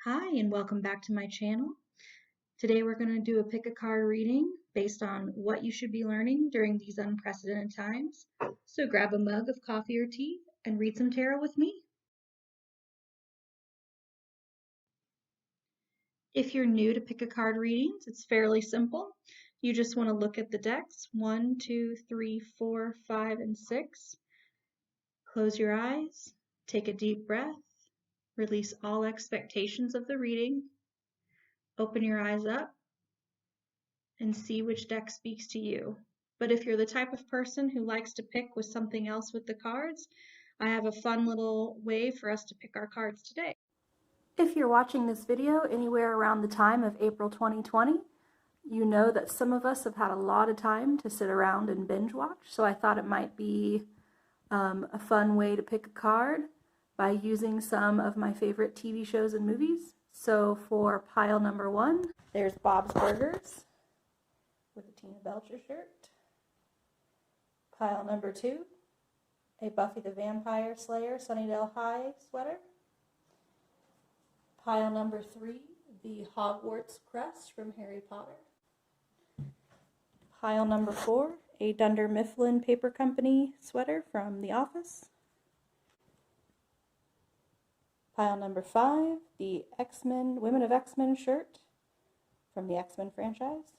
Hi, and welcome back to my channel. Today we're going to do a pick a card reading based on what you should be learning during these unprecedented times. So grab a mug of coffee or tea and read some tarot with me. If you're new to pick a card readings, it's fairly simple. You just want to look at the decks 1, 2, 3, 4, 5, and 6. Close your eyes, take a deep breath, release all expectations of the reading, open your eyes up, and see which deck speaks to you. But if you're the type of person who likes to pick with something else with the cards, I have a fun little way for us to pick our cards today. If you're watching this video anywhere around the time of April 2020, you know that some of us have had a lot of time to sit around and binge watch, so I thought it might be a fun way to pick a card by using some of my favorite TV shows and movies. So for pile number 1, there's Bob's Burgers with a Tina Belcher shirt. Pile number 2, a Buffy the Vampire Slayer Sunnydale High sweater. Pile number 3, the Hogwarts crest from Harry Potter. Pile number 4, a Dunder Mifflin Paper Company sweater from The Office. Pile number 5, the X-Men, Women of X-Men shirt from the X-Men franchise.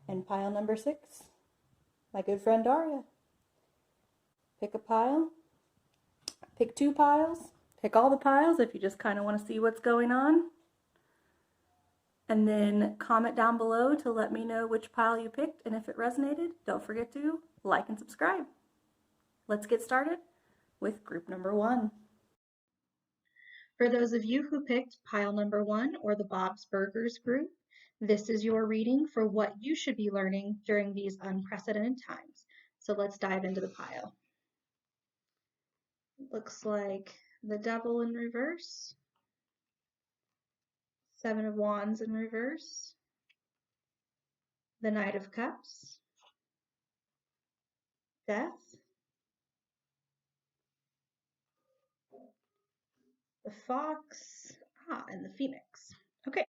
And pile number 6, my good friend Daria. Pick a pile, pick 2 piles, pick all the piles if you just kind of want to see what's going on. And then comment down below to let me know which pile you picked, and if it resonated, don't forget to like and subscribe. Let's get started with group number 1. For those of you who picked pile number 1 or the Bob's Burgers group, this is your reading for what you should be learning during these unprecedented times. So let's dive into the pile. Looks like the Devil in reverse, 7 of Wands in reverse, the Knight of Cups, Death, the Fox, and the Phoenix. Okay.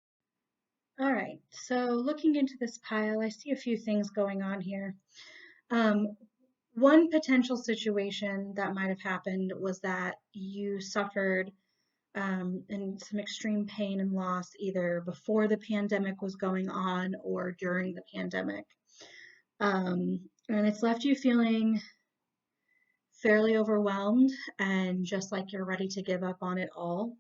All right. So looking into this pile, I see a few things going on here. One potential situation that might have happened was that you suffered in some extreme pain and loss either before the pandemic was going on or during the pandemic. And it's left you feeling fairly overwhelmed and just like you're ready to give up on it all.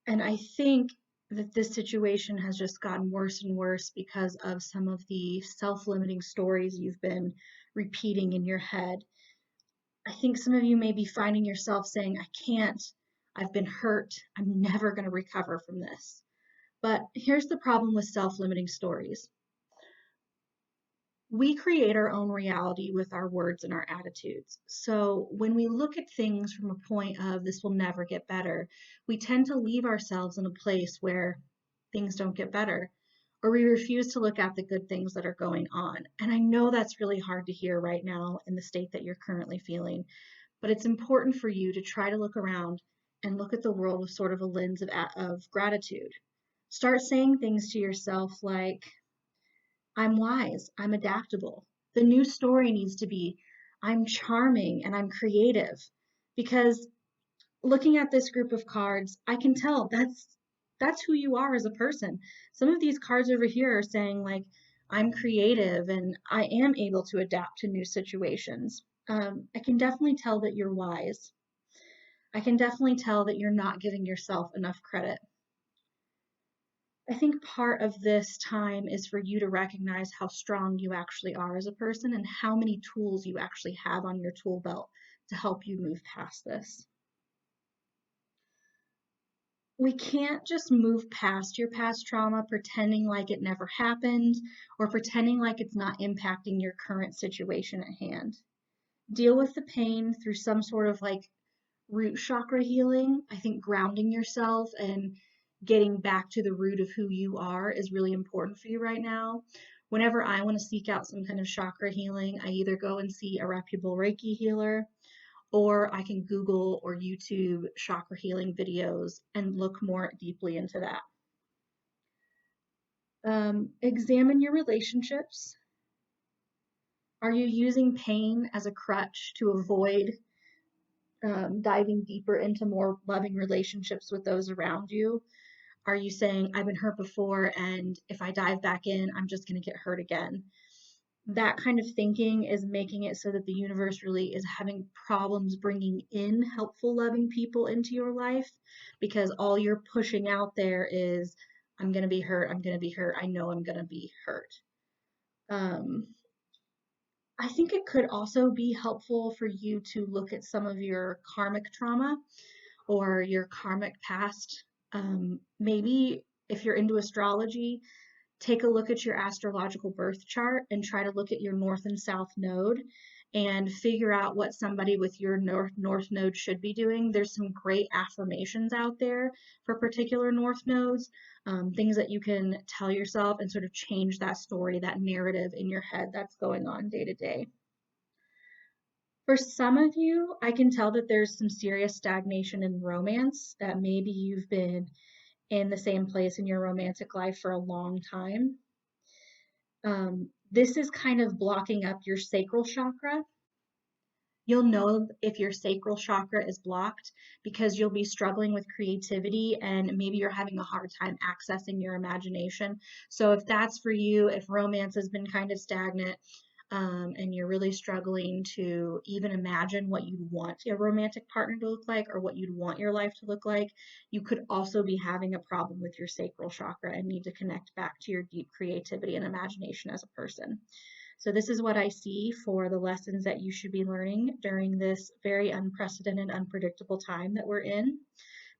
And I think that this situation has just gotten worse and worse because of some of the self-limiting stories you've been repeating in your head. I think some of you may be finding yourself saying, I can't, I've been hurt, I'm never going to recover from this. But here's the problem with self-limiting stories. We create our own reality with our words and our attitudes. So when we look at things from a point of this will never get better, we tend to leave ourselves in a place where things don't get better, or we refuse to look at the good things that are going on. And I know that's really hard to hear right now in the state that you're currently feeling, but it's important for you to try to look around and look at the world with sort of a lens of gratitude. Start saying things to yourself like, I'm wise, I'm adaptable. The new story needs to be, I'm charming and I'm creative. Because looking at this group of cards, I can tell that's who you are as a person. Some of these cards over here are saying like, I'm creative and I am able to adapt to new situations. I can definitely tell that you're wise. I can definitely tell that you're not giving yourself enough credit. I think part of this time is for you to recognize how strong you actually are as a person and how many tools you actually have on your tool belt to help you move past this. We can't just move past your past trauma pretending like it never happened or pretending like it's not impacting your current situation at hand. Deal with the pain through some sort of like root chakra healing. I think grounding yourself and getting back to the root of who you are is really important for you right now. Whenever I want to seek out some kind of chakra healing, I either go and see a reputable Reiki healer, or I can Google or YouTube chakra healing videos and look more deeply into that. Examine your relationships. Are you using pain as a crutch to avoid diving deeper into more loving relationships with those around you? Are you saying, I've been hurt before, and if I dive back in, I'm just going to get hurt again? That kind of thinking is making it so that the universe really is having problems bringing in helpful, loving people into your life, because all you're pushing out there is, I'm going to be hurt. I'm going to be hurt. I know I'm going to be hurt. Um, I think it could also be helpful for you to look at some of your karmic trauma or your karmic past. Maybe if you're into astrology, take a look at your astrological birth chart and try to look at your north and south node and figure out what somebody with your north node should be doing. There's some great affirmations out there for particular north nodes, things that you can tell yourself and sort of change that story, that narrative in your head that's going on day to day. For some of you, I can tell that there's some serious stagnation in romance, that maybe you've been in the same place in your romantic life for a long time. This is kind of blocking up your sacral chakra. You'll know if your sacral chakra is blocked because you'll be struggling with creativity and maybe you're having a hard time accessing your imagination. So if that's for you, if romance has been kind of stagnant, and you're really struggling to even imagine what you'd want a romantic partner to look like or what you'd want your life to look like, you could also be having a problem with your sacral chakra and need to connect back to your deep creativity and imagination as a person. So this is what I see for the lessons that you should be learning during this very unprecedented, unpredictable time that we're in.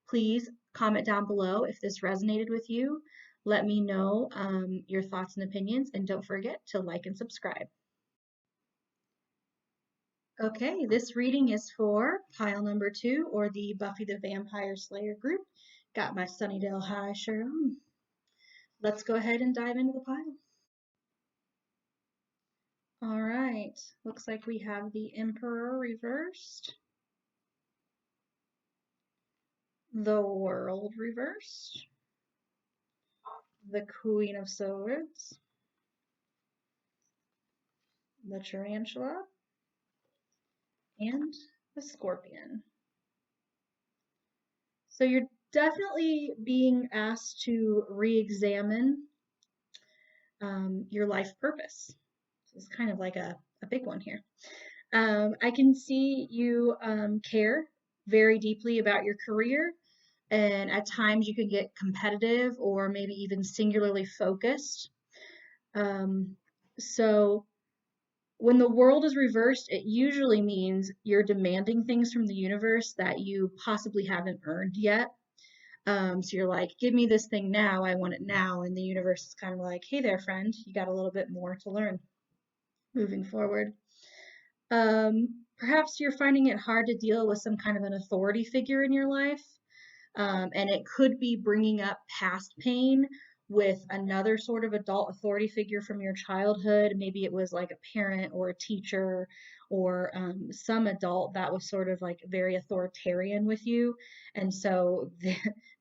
Please comment down below if this resonated with you. Let me know your thoughts and opinions, and don't forget to like and subscribe. Okay, this reading is for pile number 2, or the Buffy the Vampire Slayer group. Got my Sunnydale High shirt on. Let's go ahead and dive into the pile. All right, looks like we have the Emperor reversed, the World reversed, the Queen of Swords, the Tarantula, and the Scorpion. So you're definitely being asked to re-examine your life purpose. It's kind of like a big one here. I can see you care very deeply about your career, and at times you can get competitive or maybe even singularly focused. So when the world is reversed, it usually means you're demanding things from the universe that you possibly haven't earned yet. So you're like, give me this thing now, I want it now. And the universe is kind of like, hey there, friend, you got a little bit more to learn moving forward. Perhaps you're finding it hard to deal with some kind of an authority figure in your life. And it could be bringing up past pain with another sort of adult authority figure from your childhood. Maybe it was like a parent or a teacher or some adult that was sort of like very authoritarian with you. And so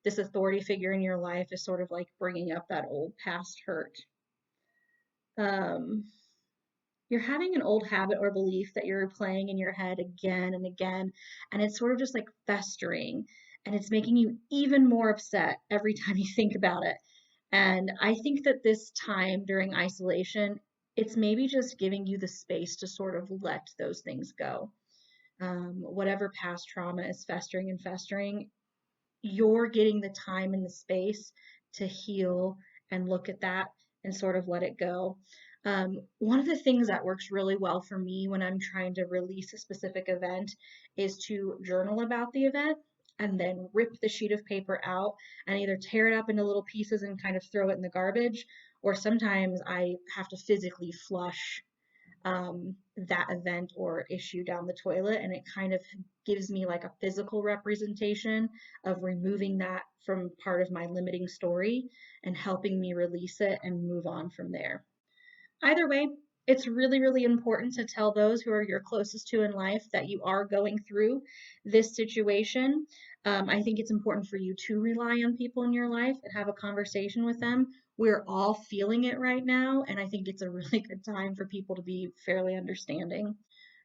this authority figure in your life is sort of like bringing up that old past hurt. Um, you're having an old habit or belief that you're replaying in your head again and again, and it's sort of just like festering, and it's making you even more upset every time you think about it. And I think that this time during isolation, it's maybe just giving you the space to sort of let those things go. Whatever past trauma is festering and festering, you're getting the time and the space to heal and look at that and sort of let it go. One of the things that works really well for me when I'm trying to release a specific event is to journal about the event and then rip the sheet of paper out and either tear it up into little pieces and kind of throw it in the garbage, or sometimes I have to physically flush that event or issue down the toilet, and it kind of gives me like a physical representation of removing that from part of my limiting story and helping me release it and move on from there. Either way, It's really, really important to tell those who are your closest to in life that you are going through this situation. I think it's important for you to rely on people in your life and have a conversation with them. We're all feeling it right now, and I think it's a really good time for people to be fairly understanding.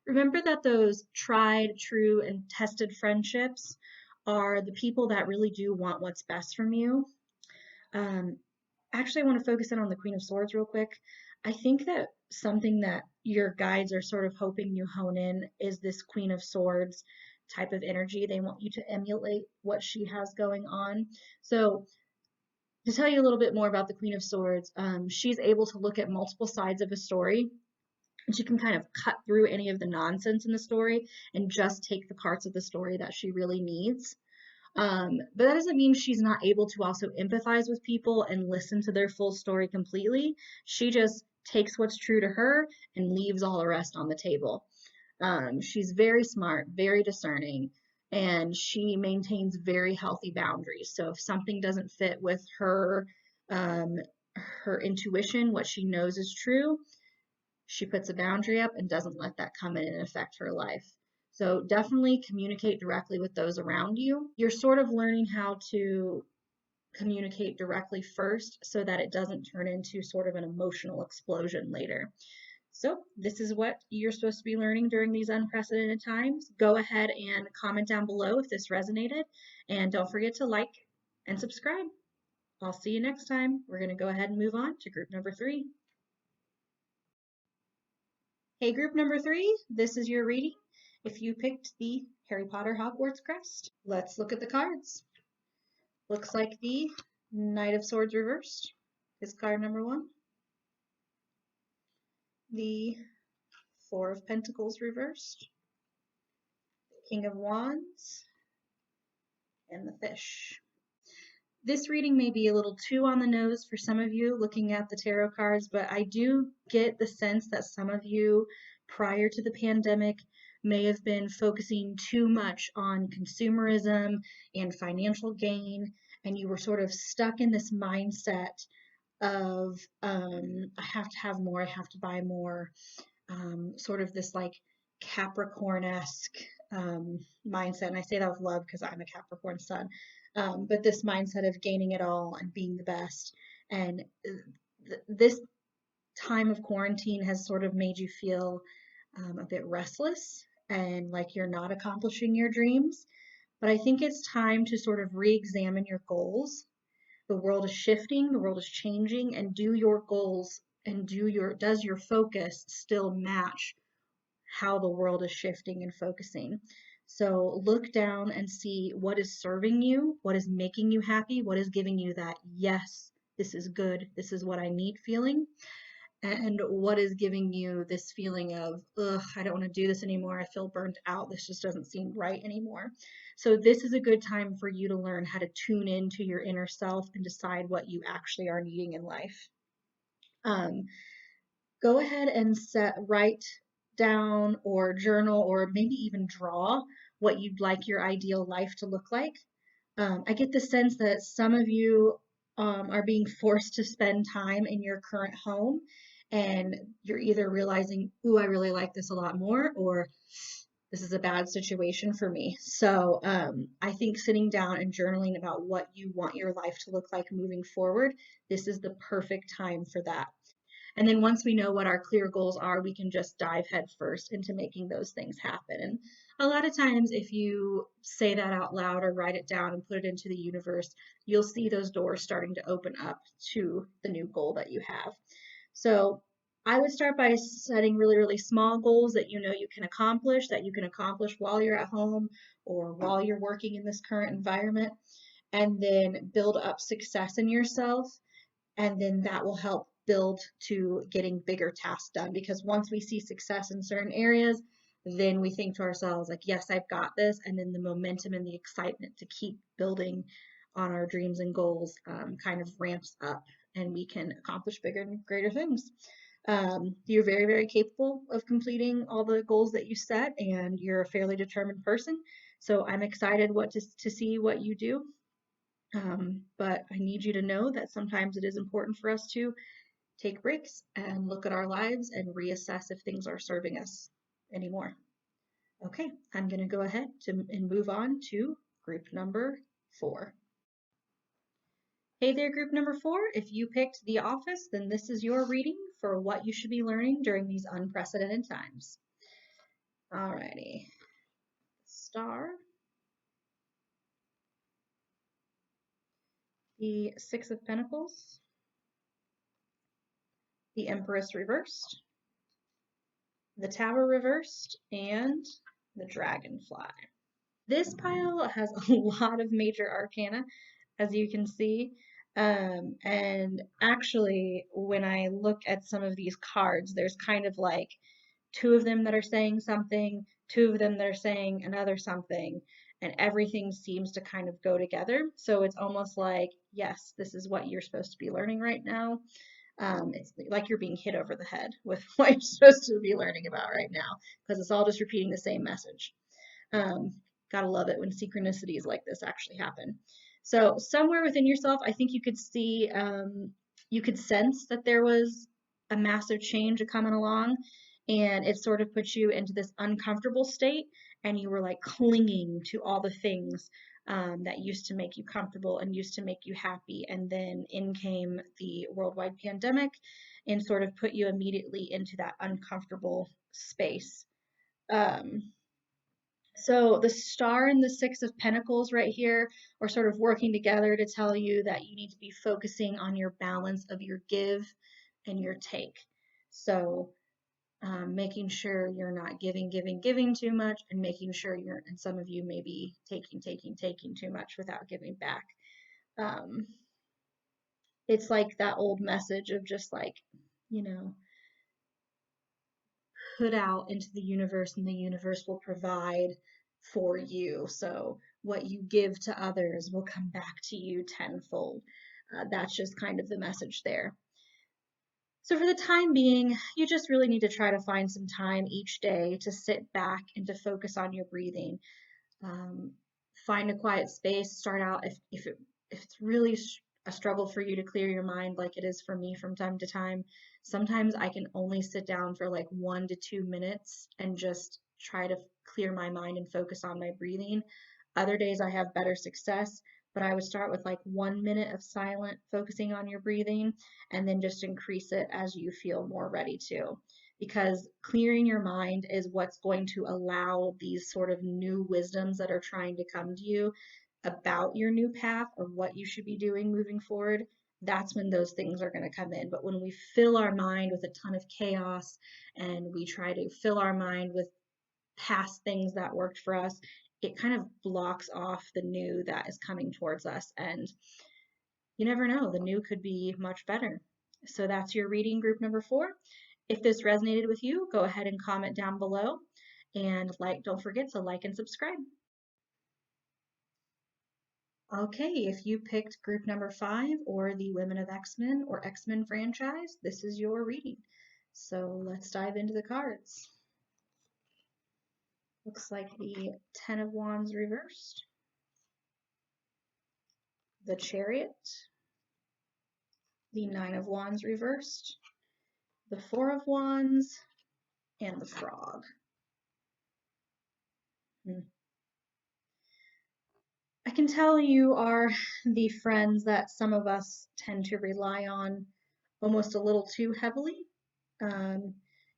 Remember that those tried, true, and tested friendships are the people that really do want what's best from you. Um, Actually, I want to focus in on the Queen of Swords real quick. I think that something that your guides are sort of hoping you hone in is this Queen of Swords type of energy. They want you to emulate what she has going on. So, to tell you a little bit more about the Queen of Swords, she's able to look at multiple sides of a story, and she can kind of cut through any of the nonsense in the story and just take the parts of the story that she really needs. But that doesn't mean she's not able to also empathize with people and listen to their full story completely. She just takes what's true to her and leaves all the rest on the table. She's very smart, very discerning, and she maintains very healthy boundaries. So if something doesn't fit with um, her intuition, what she knows is true, she puts a boundary up and doesn't let that come in and affect her life. So definitely communicate directly with those around you. You're sort of learning how to communicate directly first so that it doesn't turn into sort of an emotional explosion later. So, this is what you're supposed to be learning during these unprecedented times. Go ahead and comment down below if this resonated, and don't forget to like and subscribe. I'll see you next time. We're going to go ahead and move on to group number 3. Hey, group number 3, this is your reading. If you picked the Harry Potter Hogwarts crest, let's look at the cards. Looks like the Knight of Swords reversed is card number 1. The Four of Pentacles reversed, King of Wands, and the Fish. This reading may be a little too on the nose for some of you looking at the tarot cards, but I do get the sense that some of you prior to the pandemic may have been focusing too much on consumerism and financial gain, and you were sort of stuck in this mindset of I have to have more, I have to buy more, sort of this like Capricorn-esque mindset. And I say that with love because I'm a Capricorn sun. But this mindset of gaining it all and being the best. And this time of quarantine has sort of made you feel a bit restless and like you're not accomplishing your dreams. But I think it's time to sort of re examine your goals. The world is shifting, the world is changing, and do your goals and does your focus still match how the world is shifting and focusing? So look down and see what is serving you, what is making you happy, what is giving you that yes, this is good, this is what I need feeling, and what is giving you this feeling of, ugh, I don't want to do this anymore. I feel burnt out. This just doesn't seem right anymore. So, this is a good time for you to learn how to tune into your inner self and decide what you actually are needing in life. Um, Go ahead and write down or journal or maybe even draw what you'd like your ideal life to look like. I get the sense that some of you are being forced to spend time in your current home, and you're either realizing, ooh, I really like this a lot more, or this is a bad situation for me. So I think sitting down and journaling about what you want your life to look like moving forward, this is the perfect time for that. And then once we know what our clear goals are, we can just dive headfirst into making those things happen. And a lot of times, if you say that out loud or write it down and put it into the universe, you'll see those doors starting to open up to the new goal that you have. So I would start by setting really, really small goals that you know you can accomplish, that you can accomplish while you're at home or while you're working in this current environment, and then build up success in yourself, and then that will help build to getting bigger tasks done, because once we see success in certain areas, then we think to ourselves like, yes, I've got this, and then the momentum and the excitement to keep building on our dreams and goals kind of ramps up, and we can accomplish bigger and greater things. You're very, very capable of completing all the goals that you set, and you're a fairly determined person, so I'm excited to see what you do. But I need you to know that sometimes it is important for us to take breaks and look at our lives and reassess if things are serving us anymore. Okay, I'm going to go ahead and move on to group number 4. Hey there, group number 4. If you picked The Office, then this is your reading for what you should be learning during these unprecedented times. Alrighty. Star, the Six of Pentacles, the Empress reversed, the Tower reversed, and the Dragonfly. This pile has a lot of major arcana, as you can see. And actually, when I look at some of these cards, there's kind of like 2 of them that are saying something, 2 of them that are saying another something, and everything seems to kind of go together. So it's almost like, yes, this is what you're supposed to be learning right now. It's like you're being hit over the head with what you're supposed to be learning about right now, because it's all just repeating the same message. Um, Gotta love it when synchronicities like this actually happen. So somewhere within yourself, I think you could see, you could sense that there was a massive change coming along, and it sort of put you into this uncomfortable state, and you were like clinging to all the things that used to make you comfortable and used to make you happy. And then in came the worldwide pandemic and sort of put you immediately into that uncomfortable space. Um, so the Star and the Six of Pentacles right here are sort of working together to tell you that you need to be focusing on your balance of your give and your take. So making sure you're not giving too much, and making sure and some of you may be taking too much without giving back. Um, it's like that old message of just like, you know, put out into the universe and the universe will provide for you. So what you give to others will come back to you tenfold. That's just kind of the message there. So for the time being, you just really need to try to find some time each day to sit back and to focus on your breathing. Um, find a quiet space. Start out if it's really a struggle for you to clear your mind, like it is for me from time to time. Sometimes I can only sit down for like 1 to 2 minutes and just try to clear my mind and focus on my breathing. Other days I have better success, but I would start with like 1 minute of silent focusing on your breathing, and then just increase it as you feel more ready to, because clearing your mind is what's going to allow these sort of new wisdoms that are trying to come to you about your new path or what you should be doing moving forward. That's when those things are going to come in. But when we fill our mind with a ton of chaos and we try to fill our mind with past things that worked for us, it kind of blocks off the new that is coming towards us. And you never know, the new could be much better. So that's your reading group number 4. If this resonated with you, go ahead and comment down below, and don't forget to like and subscribe. Okay, if you picked group number 5 or the Women of X-Men or X-Men franchise, this is your reading. So let's dive into the cards. Looks like the Ten of Wands reversed, the Chariot, the Nine of Wands reversed, the Four of Wands, and the Frog. I can tell you are the friends that some of us tend to rely on almost a little too heavily.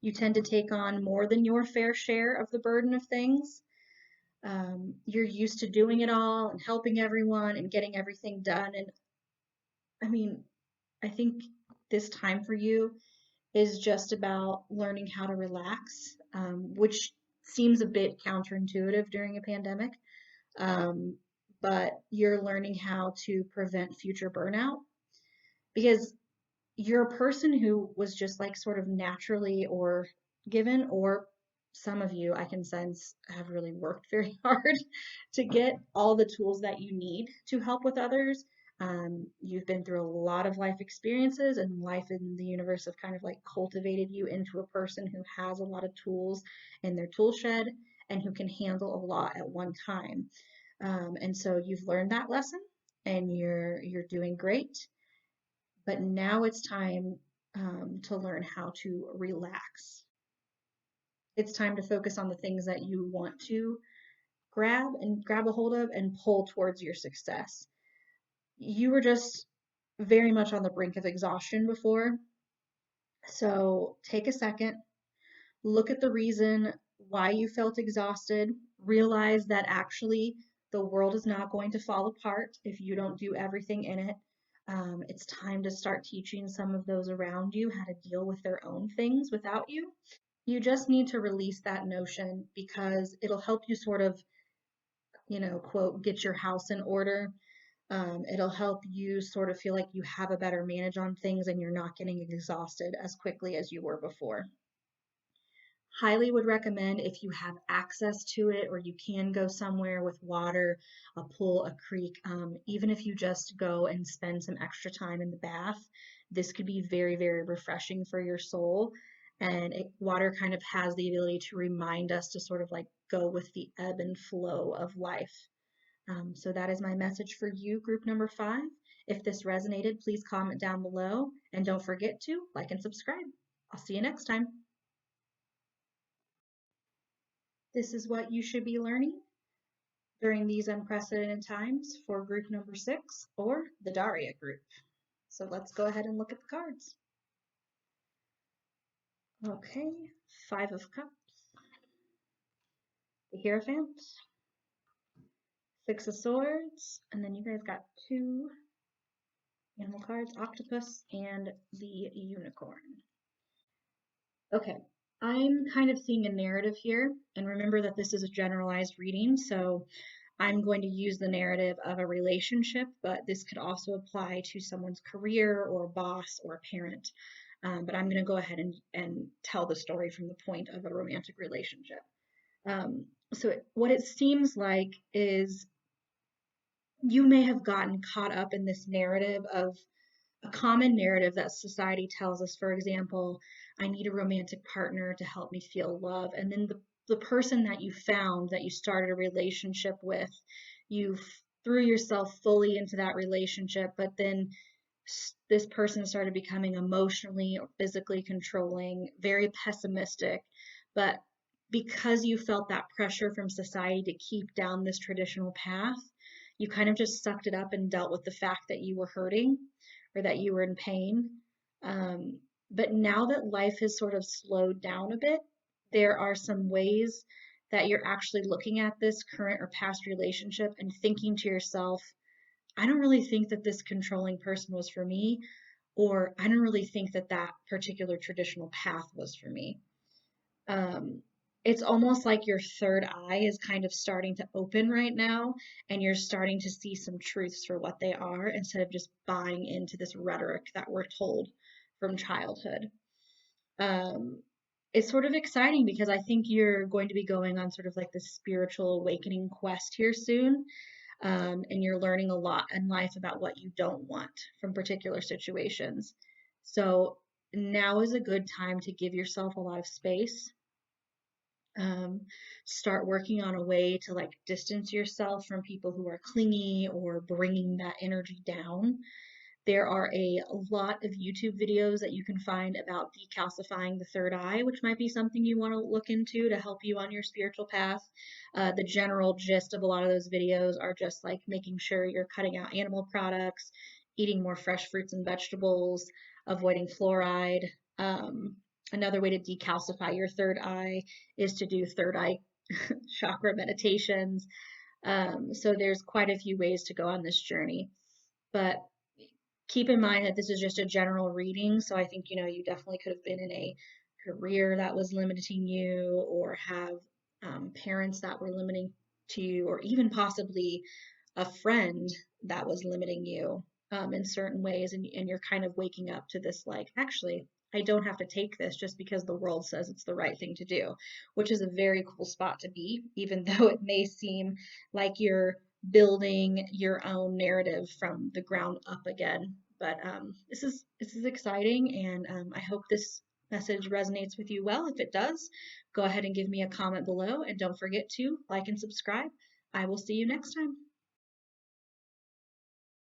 You tend to take on more than your fair share of the burden of things. You're used to doing it all and helping everyone and getting everything done. And I mean, I think this time for you is just about learning how to relax, which seems a bit counterintuitive during a pandemic. Um, but you're learning how to prevent future burnout, because you're a person who was just like sort of naturally or given, or some of you I can sense have really worked very hard to get all the tools that you need to help with others. You've been through a lot of life experiences, and life and the universe have kind of like cultivated you into a person who has a lot of tools in their tool shed and who can handle a lot at one time. And so you've learned that lesson, and you're doing great. But now it's time. to learn how to relax. It's time to focus on the things that you want to grab a hold of and pull towards your success. You were just very much on the brink of exhaustion before. So take a second, look at the reason why you felt exhausted, realize that actually the world is not going to fall apart if you don't do everything in it. It's time to start teaching some of those around you how to deal with their own things without you. You just need to release that notion because it'll help you sort of, quote, get your house in order. It'll help you sort of feel like you have a better manage on things and you're not getting exhausted as quickly as you were before. Highly would recommend if you have access to it or you can go somewhere with water, a pool, a creek, even if you just go and spend some extra time in the bath, this could be very, very refreshing for your soul. And water kind of has the ability to remind us to sort of like go with the ebb and flow of life. So that is my message for you, group number 5. If this resonated, please comment down below and don't forget to like and subscribe. I'll see you next time. This is what you should be learning during these unprecedented times for group number 6 or the Daria group. So let's go ahead and look at the cards. Okay, 5 of Cups, the Hierophant, 6 of Swords, and then you guys got 2 animal cards, Octopus and the Unicorn. Okay, I'm kind of seeing a narrative here, and remember that this is a generalized reading, so I'm going to use the narrative of a relationship, but this could also apply to someone's career or a boss or a parent. But I'm going to go ahead and tell the story from the point of a romantic relationship. What it seems like is you may have gotten caught up in this narrative of a common narrative that society tells us, for example, I need a romantic partner to help me feel love. And then the person that you found, that you started a relationship with, you threw yourself fully into that relationship, but then this person started becoming emotionally or physically controlling, very pessimistic. But because you felt that pressure from society to keep down this traditional path, you kind of just sucked it up and dealt with the fact that you were hurting or that you were in pain. Um, but now that life has sort of slowed down a bit, there are some ways that you're actually looking at this current or past relationship and thinking to yourself, I don't really think that this controlling person was for me, or I don't really think that that particular traditional path was for me. Um, it's almost like your third eye is kind of starting to open right now, and you're starting to see some truths for what they are instead of just buying into this rhetoric that we're told from childhood. Um, it's sort of exciting because I think you're going to be going on sort of like this spiritual awakening quest here soon. And you're learning a lot in life about what you don't want from particular situations. So now is a good time to give yourself a lot of space. Um, Start working on a way to like distance yourself from people who are clingy or bringing that energy down. There are a lot of YouTube videos that you can find about decalcifying the third eye, which might be something you want to look into to help you on your spiritual path. The general gist of a lot of those videos are just like making sure you're cutting out animal products, eating more fresh fruits and vegetables, avoiding fluoride. Another way to decalcify your third eye is to do third eye chakra meditations. So there's quite a few ways to go on this journey. But keep in mind that this is just a general reading. So I think, you definitely could have been in a career that was limiting you or have parents that were limiting to you, or even possibly a friend that was limiting you in certain ways. And you're kind of waking up to this, like, actually, I don't have to take this just because the world says it's the right thing to do, which is a very cool spot to be, even though it may seem like you're building your own narrative from the ground up again. But this is exciting, and I hope this message resonates with you well. If it does, go ahead and give me a comment below, and don't forget to like and subscribe. I will see you next time.